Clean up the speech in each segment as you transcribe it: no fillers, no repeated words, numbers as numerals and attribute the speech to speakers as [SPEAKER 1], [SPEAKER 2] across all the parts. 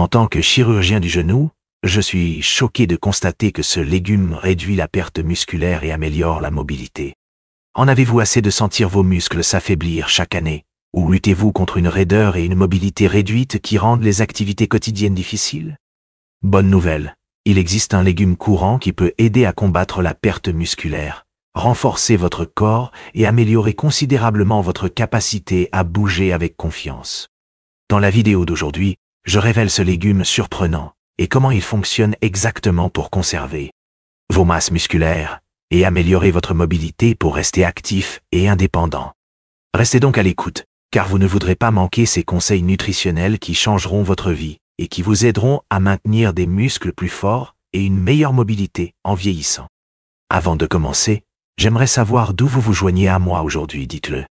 [SPEAKER 1] En tant que chirurgien du genou, je suis choqué de constater que ce légume réduit la perte musculaire et améliore la mobilité. En avez-vous assez de sentir vos muscles s'affaiblir chaque année? Ou luttez-vous contre une raideur et une mobilité réduite qui rendent les activités quotidiennes difficiles? Bonne nouvelle, il existe un légume courant qui peut aider à combattre la perte musculaire, renforcer votre corps et améliorer considérablement votre capacité à bouger avec confiance. Dans la vidéo d'aujourd'hui, je révèle ce légume surprenant et comment il fonctionne exactement pour conserver vos masses musculaires et améliorer votre mobilité pour rester actif et indépendant. Restez donc à l'écoute, car vous ne voudrez pas manquer ces conseils nutritionnels qui changeront votre vie et qui vous aideront à maintenir des muscles plus forts et une meilleure mobilité en vieillissant. Avant de commencer, j'aimerais savoir d'où vous vous joignez à moi aujourd'hui, dites-le.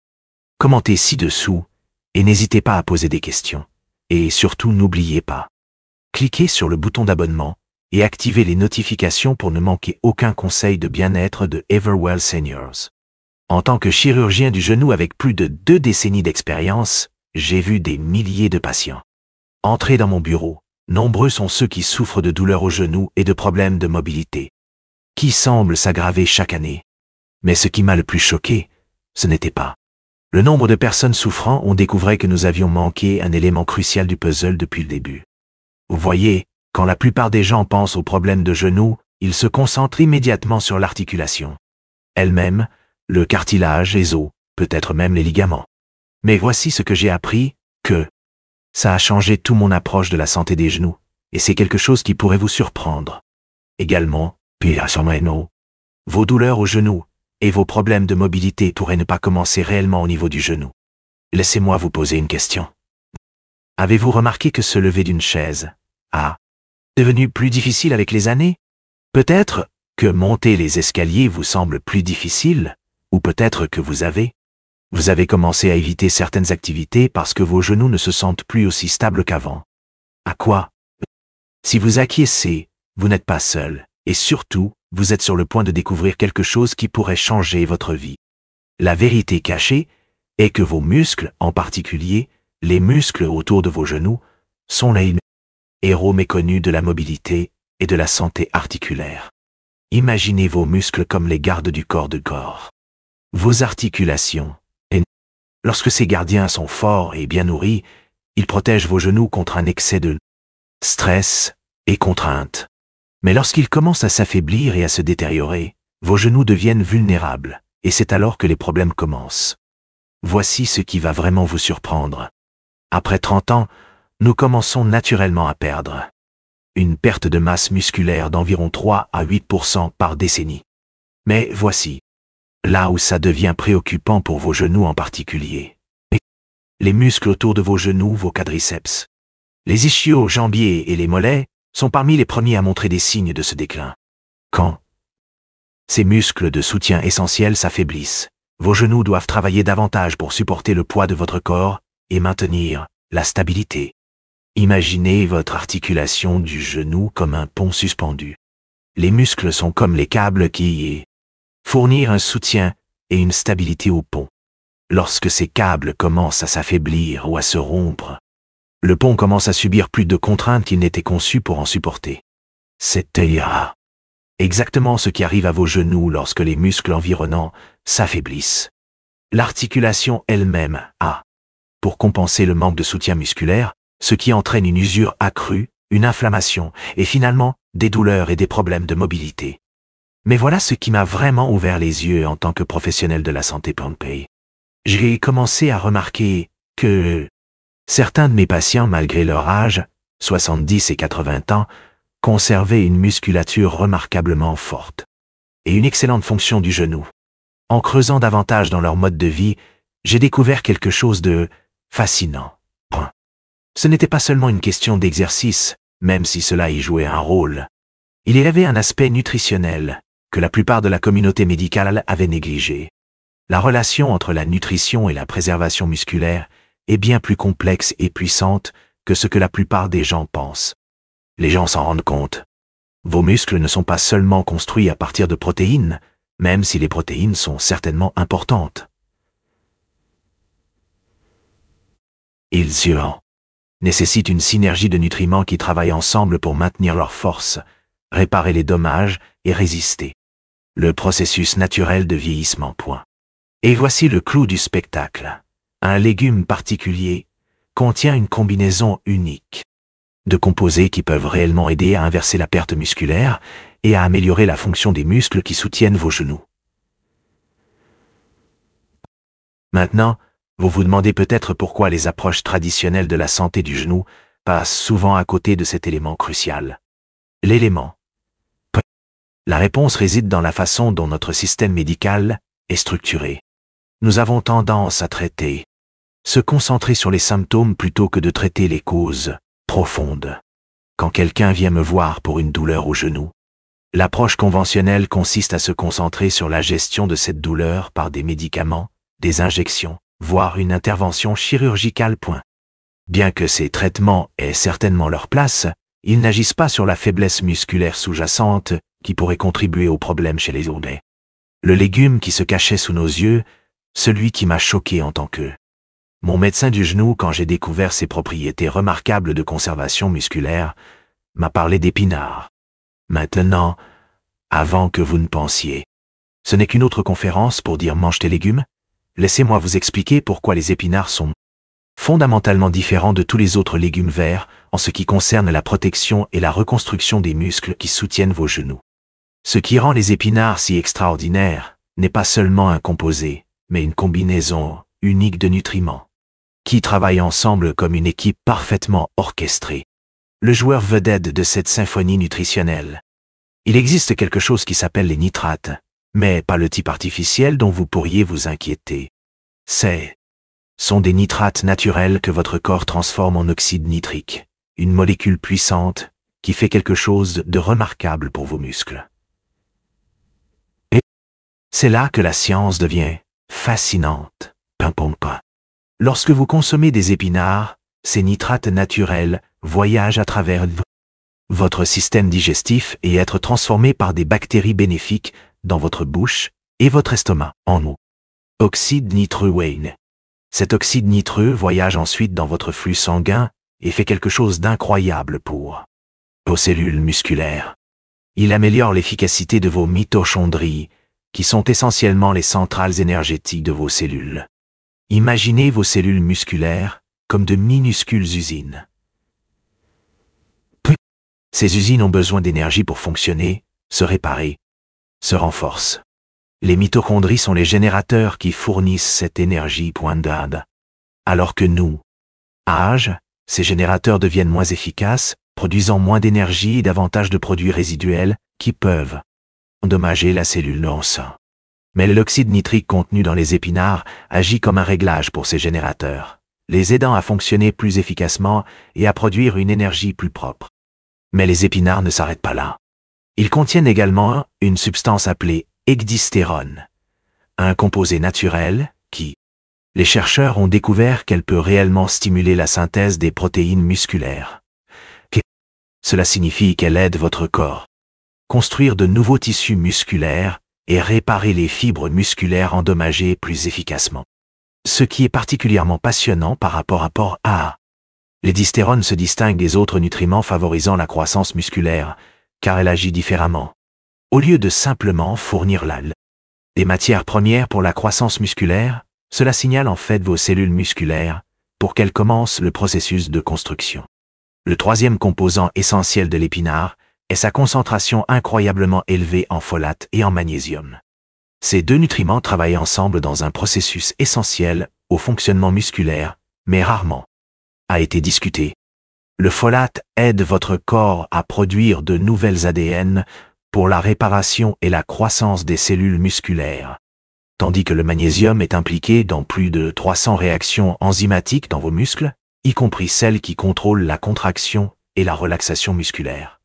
[SPEAKER 1] Commentez ci-dessous et n'hésitez pas à poser des questions. Et surtout, n'oubliez pas, cliquez sur le bouton d'abonnement et activez les notifications pour ne manquer aucun conseil de bien-être de Everwell Seniors. En tant que chirurgien du genou avec plus de 2 décennies d'expérience, j'ai vu des milliers de patients. Entrez dans mon bureau, nombreux sont ceux qui souffrent de douleurs au genou et de problèmes de mobilité, qui semblent s'aggraver chaque année. Mais ce qui m'a le plus choqué, ce n'était pas le nombre de personnes souffrant. On découvrait que nous avions manqué un élément crucial du puzzle depuis le début. Vous voyez, quand la plupart des gens pensent aux problèmes de genoux, ils se concentrent immédiatement sur l'articulation elle-même, le cartilage, les os, peut-être même les ligaments. Mais voici ce que j'ai appris, que ça a changé toute mon approche de la santé des genoux, et c'est quelque chose qui pourrait vous surprendre. Également, vos douleurs au genou et vos problèmes de mobilité pourraient ne pas commencer réellement au niveau du genou. Laissez-moi vous poser une question. Avez-vous remarqué que se lever d'une chaise a devenu plus difficile avec les années? Peut-être que monter les escaliers vous semble plus difficile, ou peut-être que vous avez commencé à éviter certaines activités parce que vos genoux ne se sentent plus aussi stables qu'avant. À quoi? Si vous acquiescez, vous n'êtes pas seul, et surtout, vous êtes sur le point de découvrir quelque chose qui pourrait changer votre vie. La vérité cachée est que vos muscles, en particulier, les muscles autour de vos genoux, sont les héros méconnus de la mobilité et de la santé articulaire. Imaginez vos muscles comme les gardes du corps de corps. Vos articulations. Et lorsque ces gardiens sont forts et bien nourris, ils protègent vos genoux contre un excès de stress et contrainte. Mais lorsqu'ils commencent à s'affaiblir et à se détériorer, vos genoux deviennent vulnérables, et c'est alors que les problèmes commencent. Voici ce qui va vraiment vous surprendre. Après 30 ans, nous commençons naturellement à perdre une perte de masse musculaire d'environ 3 à 8% par décennie. Mais voici là où ça devient préoccupant pour vos genoux en particulier. Les muscles autour de vos genoux, vos quadriceps, les ischio-jambiers et les mollets sont parmi les premiers à montrer des signes de ce déclin. Quand ces muscles de soutien essentiels s'affaiblissent, vos genoux doivent travailler davantage pour supporter le poids de votre corps et maintenir la stabilité. Imaginez votre articulation du genou comme un pont suspendu. Les muscles sont comme les câbles qui fournissent un soutien et une stabilité au pont. Lorsque ces câbles commencent à s'affaiblir ou à se rompre, le pont commence à subir plus de contraintes qu'il n'était conçu pour en supporter. C'est exactement ce qui arrive à vos genoux lorsque les muscles environnants s'affaiblissent. L'articulation elle-même a, pour compenser le manque de soutien musculaire, ce qui entraîne une usure accrue, une inflammation et finalement des douleurs et des problèmes de mobilité. Mais voilà ce qui m'a vraiment ouvert les yeux en tant que professionnel de la santé Pompey. J'ai commencé à remarquer que certains de mes patients, malgré leur âge, 70 et 80 ans, conservaient une musculature remarquablement forte et une excellente fonction du genou. En creusant davantage dans leur mode de vie, j'ai découvert quelque chose de fascinant. Ce n'était pas seulement une question d'exercice, même si cela y jouait un rôle. Il y avait un aspect nutritionnel que la plupart de la communauté médicale avait négligé. La relation entre la nutrition et la préservation musculaire est bien plus complexe et puissante que ce que la plupart des gens pensent. Les gens s'en rendent compte. Vos muscles ne sont pas seulement construits à partir de protéines, même si les protéines sont certainement importantes. Ils nécessitent une synergie de nutriments qui travaillent ensemble pour maintenir leur force, réparer les dommages et résister. Le processus naturel de vieillissement. Et voici le clou du spectacle. Un légume particulier contient une combinaison unique de composés qui peuvent réellement aider à inverser la perte musculaire et à améliorer la fonction des muscles qui soutiennent vos genoux. Maintenant, vous vous demandez peut-être pourquoi les approches traditionnelles de la santé du genou passent souvent à côté de cet élément crucial. L'élément. La réponse réside dans la façon dont notre système médical est structuré. Nous avons tendance à se concentrer sur les symptômes plutôt que de traiter les causes profondes. Quand quelqu'un vient me voir pour une douleur au genou, l'approche conventionnelle consiste à se concentrer sur la gestion de cette douleur par des médicaments, des injections, voire une intervention chirurgicale. Bien que ces traitements aient certainement leur place, ils n'agissent pas sur la faiblesse musculaire sous-jacente qui pourrait contribuer aux problèmes chez les autres. Le légume qui se cachait sous nos yeux, celui qui m'a choqué en tant que mon médecin du genou quand j'ai découvert ses propriétés remarquables de conservation musculaire, m'a parlé d'épinards. Maintenant, avant que vous ne pensiez, ce n'est qu'une autre conférence pour dire mange tes légumes? Laissez-moi vous expliquer pourquoi les épinards sont fondamentalement différents de tous les autres légumes verts en ce qui concerne la protection et la reconstruction des muscles qui soutiennent vos genoux. Ce qui rend les épinards si extraordinaires n'est pas seulement un composé, mais une combinaison unique de nutriments qui travaillent ensemble comme une équipe parfaitement orchestrée. Le joueur vedette de cette symphonie nutritionnelle. Il existe quelque chose qui s'appelle les nitrates, mais pas le type artificiel dont vous pourriez vous inquiéter. Sont des nitrates naturels que votre corps transforme en oxyde nitrique, une molécule puissante qui fait quelque chose de remarquable pour vos muscles. Et c'est là que la science devient fascinante. Lorsque vous consommez des épinards, ces nitrates naturels voyagent à travers votre système digestif et être transformés par des bactéries bénéfiques dans votre bouche et votre estomac en eau. Oxyde nitreux. Cet oxyde nitreux voyage ensuite dans votre flux sanguin et fait quelque chose d'incroyable pour vos cellules musculaires. Il améliore l'efficacité de vos mitochondries, qui sont essentiellement les centrales énergétiques de vos cellules. Imaginez vos cellules musculaires comme de minuscules usines. Ces usines ont besoin d'énergie pour fonctionner, se réparer, se renforcent. Les mitochondries sont les générateurs qui fournissent cette énergie. Alors que nous, à âge, ces générateurs deviennent moins efficaces, produisant moins d'énergie et davantage de produits résiduels qui peuvent endommager la cellule non sang. Mais l'oxyde nitrique contenu dans les épinards agit comme un réglage pour ces générateurs, les aidant à fonctionner plus efficacement et à produire une énergie plus propre. Mais les épinards ne s'arrêtent pas là. Ils contiennent également une substance appelée ecdystérone, un composé naturel qui, les chercheurs ont découvert qu'elle peut réellement stimuler la synthèse des protéines musculaires. Cela signifie qu'elle aide votre corps à construire de nouveaux tissus musculaires et réparer les fibres musculaires endommagées plus efficacement. Ce qui est particulièrement passionnant par rapport à l'ecdystérone se distingue des autres nutriments favorisant la croissance musculaire, car elle agit différemment. Au lieu de simplement fournir des matières premières pour la croissance musculaire, cela signale en fait vos cellules musculaires pour qu'elles commencent le processus de construction. Le troisième composant essentiel de l'épinard est sa concentration incroyablement élevée en folate et en magnésium. Ces deux nutriments travaillent ensemble dans un processus essentiel au fonctionnement musculaire, mais rarement a été discuté. Le folate aide votre corps à produire de nouvelles ADN pour la réparation et la croissance des cellules musculaires, tandis que le magnésium est impliqué dans plus de 300 réactions enzymatiques dans vos muscles, y compris celles qui contrôlent la contraction et la relaxation musculaire.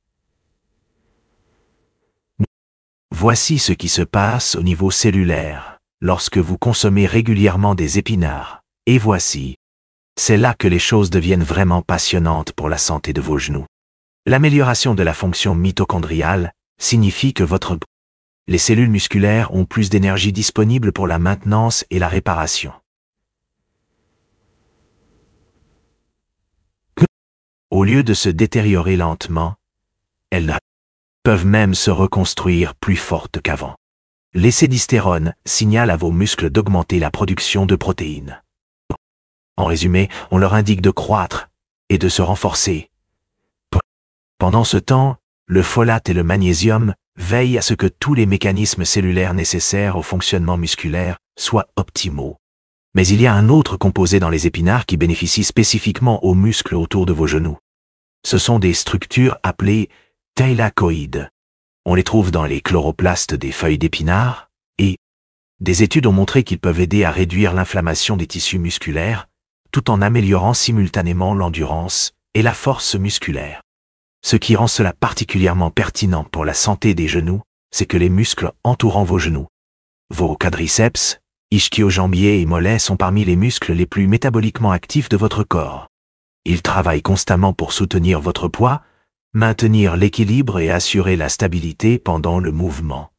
[SPEAKER 1] Voici ce qui se passe au niveau cellulaire lorsque vous consommez régulièrement des épinards, et c'est là que les choses deviennent vraiment passionnantes pour la santé de vos genoux. L'amélioration de la fonction mitochondriale signifie que les cellules musculaires ont plus d'énergie disponible pour la maintenance et la réparation. Au lieu de se détériorer lentement, elles peuvent même se reconstruire plus fortes qu'avant. L'acétylstérone signale à vos muscles d'augmenter la production de protéines. En résumé, on leur indique de croître et de se renforcer. Pendant ce temps, le folate et le magnésium veillent à ce que tous les mécanismes cellulaires nécessaires au fonctionnement musculaire soient optimaux. Mais il y a un autre composé dans les épinards qui bénéficie spécifiquement aux muscles autour de vos genoux. Ce sont des structures appelées thylakoïdes. On les trouve dans les chloroplastes des feuilles d'épinards et des études ont montré qu'ils peuvent aider à réduire l'inflammation des tissus musculaires tout en améliorant simultanément l'endurance et la force musculaire. Ce qui rend cela particulièrement pertinent pour la santé des genoux, c'est que les muscles entourant vos genoux, vos quadriceps, ischio-jambiers et mollets sont parmi les muscles les plus métaboliquement actifs de votre corps. Ils travaillent constamment pour soutenir votre poids, maintenir l'équilibre et assurer la stabilité pendant le mouvement.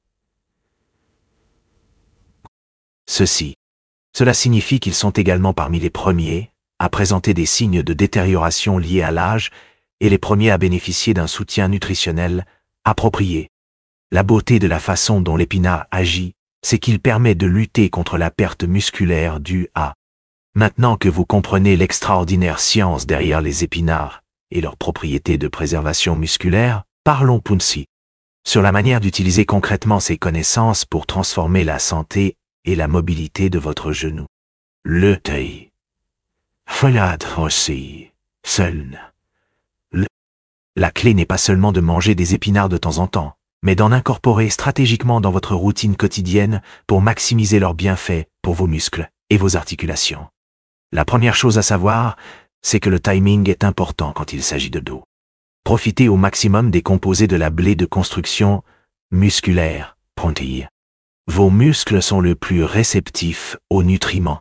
[SPEAKER 1] Cela signifie qu'ils sont également parmi les premiers à présenter des signes de détérioration liés à l'âge et les premiers à bénéficier d'un soutien nutritionnel approprié. La beauté de la façon dont l'épinard agit, c'est qu'il permet de lutter contre la perte musculaire due à. Maintenant que vous comprenez l'extraordinaire science derrière les épinards et leurs propriétés de préservation musculaire, parlons Punsi sur la manière d'utiliser concrètement ces connaissances pour transformer la santé et la mobilité de votre genou. Le thé. Folate aussi. Seul. La clé n'est pas seulement de manger des épinards de temps en temps, mais d'en incorporer stratégiquement dans votre routine quotidienne pour maximiser leurs bienfaits pour vos muscles et vos articulations. La première chose à savoir, c'est que le timing est important quand il s'agit de dos. Profitez au maximum des composés de la blé de construction musculaire, protéines. Vos muscles sont le plus réceptifs aux nutriments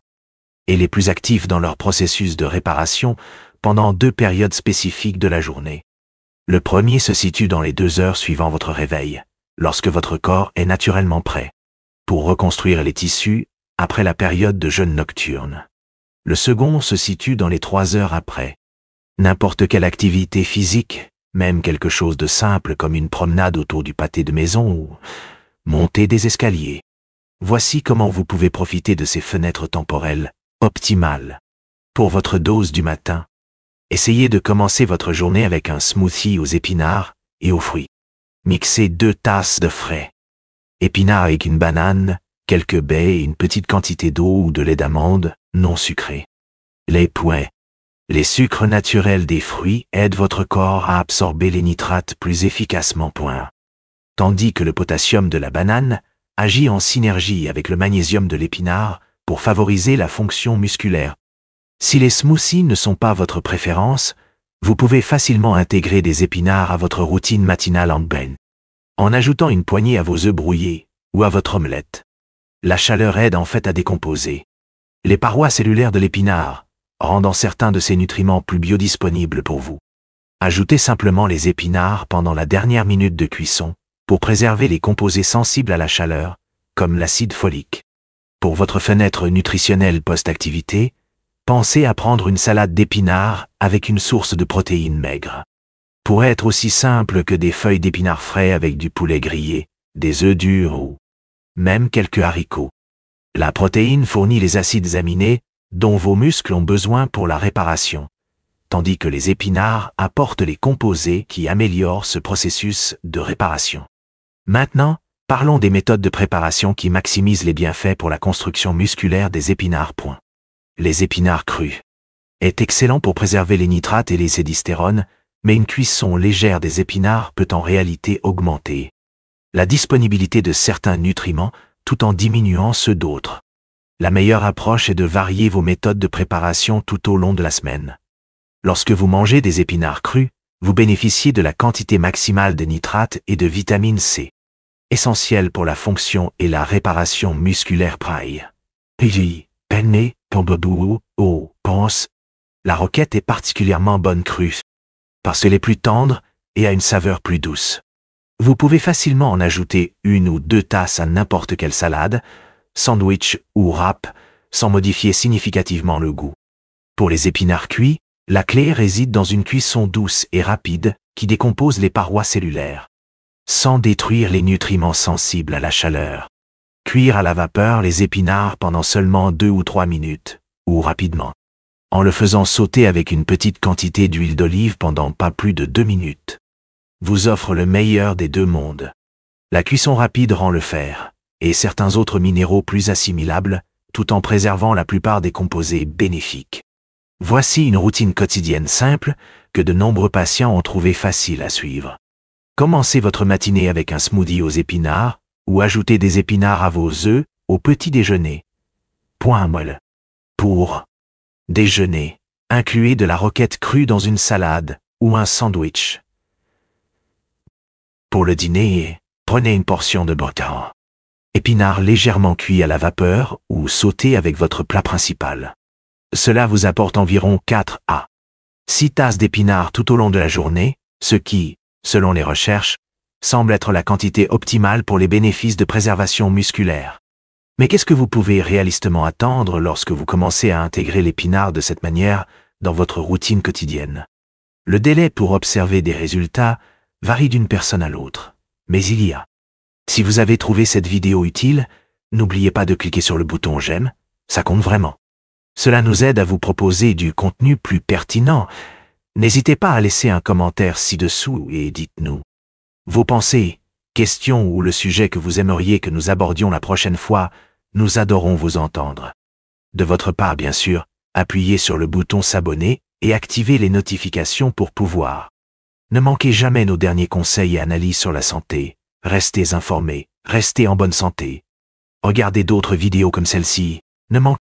[SPEAKER 1] et les plus actifs dans leur processus de réparation pendant 2 périodes spécifiques de la journée. Le premier se situe dans les 2 heures suivant votre réveil, lorsque votre corps est naturellement prêt, pour reconstruire les tissus après la période de jeûne nocturne. Le second se situe dans les 3 heures après. N'importe quelle activité physique, même quelque chose de simple comme une promenade autour du pâté de maison ou monter des escaliers. Voici comment vous pouvez profiter de ces fenêtres temporelles optimales. Pour votre dose du matin, essayez de commencer votre journée avec un smoothie aux épinards et aux fruits. Mixez 2 tasses de frais. Épinards avec une banane, quelques baies et une petite quantité d'eau ou de lait d'amande non sucré. Les sucres naturels des fruits aident votre corps à absorber les nitrates plus efficacement. Tandis que le potassium de la banane agit en synergie avec le magnésium de l'épinard pour favoriser la fonction musculaire. Si les smoothies ne sont pas votre préférence, vous pouvez facilement intégrer des épinards à votre routine matinale en bain, en ajoutant une poignée à vos œufs brouillés ou à votre omelette. La chaleur aide en fait à décomposer les parois cellulaires de l'épinard, rendant certains de ces nutriments plus biodisponibles pour vous. Ajoutez simplement les épinards pendant la dernière minute de cuisson pour préserver les composés sensibles à la chaleur, comme l'acide folique. Pour votre fenêtre nutritionnelle post-activité, pensez à prendre une salade d'épinards avec une source de protéines maigres. Pourrait être aussi simple que des feuilles d'épinards frais avec du poulet grillé, des œufs durs ou même quelques haricots. La protéine fournit les acides aminés dont vos muscles ont besoin pour la réparation, tandis que les épinards apportent les composés qui améliorent ce processus de réparation. Maintenant, parlons des méthodes de préparation qui maximisent les bienfaits pour la construction musculaire des épinards. Les épinards crus est excellent pour préserver les nitrates et les acétylstérones, mais une cuisson légère des épinards peut en réalité augmenter la disponibilité de certains nutriments tout en diminuant ceux d'autres. La meilleure approche est de varier vos méthodes de préparation tout au long de la semaine. Lorsque vous mangez des épinards crus, vous bénéficiez de la quantité maximale de nitrates et de vitamine C, essentielle pour la fonction et la réparation musculaire. La roquette est particulièrement bonne crue, parce qu'elle est plus tendre et a une saveur plus douce. Vous pouvez facilement en ajouter 1 ou 2 tasses à n'importe quelle salade, sandwich ou wrap, sans modifier significativement le goût. Pour les épinards cuits, La clé réside dans une cuisson douce et rapide qui décompose les parois cellulaires, sans détruire les nutriments sensibles à la chaleur. Cuire à la vapeur les épinards pendant seulement 2 ou 3 minutes, ou rapidement, en le faisant sauter avec une petite quantité d'huile d'olive pendant pas plus de 2 minutes, vous offre le meilleur des deux mondes. La cuisson rapide rend le fer et certains autres minéraux plus assimilables, tout en préservant la plupart des composés bénéfiques. Voici une routine quotidienne simple que de nombreux patients ont trouvé facile à suivre. Commencez votre matinée avec un smoothie aux épinards ou ajoutez des épinards à vos œufs au petit déjeuner. Point molle. Pour déjeuner, incluez de la roquette crue dans une salade ou un sandwich. Pour le dîner, prenez une portion de boccan. Épinards légèrement cuits à la vapeur ou sautés avec votre plat principal. Cela vous apporte environ 4 à 6 tasses d'épinards tout au long de la journée, ce qui, selon les recherches, semble être la quantité optimale pour les bénéfices de préservation musculaire. Mais qu'est-ce que vous pouvez réalistement attendre lorsque vous commencez à intégrer l'épinard de cette manière dans votre routine quotidienne? Le délai pour observer des résultats varie d'une personne à l'autre, mais il y a. Si vous avez trouvé cette vidéo utile, n'oubliez pas de cliquer sur le bouton j'aime, ça compte vraiment. Cela nous aide à vous proposer du contenu plus pertinent. N'hésitez pas à laisser un commentaire ci-dessous et dites-nous vos pensées, questions ou le sujet que vous aimeriez que nous abordions la prochaine fois. Nous adorons vous entendre. De votre part, bien sûr, appuyez sur le bouton s'abonner et activez les notifications pour pouvoir. Ne manquez jamais nos derniers conseils et analyses sur la santé. Restez informés, restez en bonne santé. Regardez d'autres vidéos comme celle-ci. Ne manquez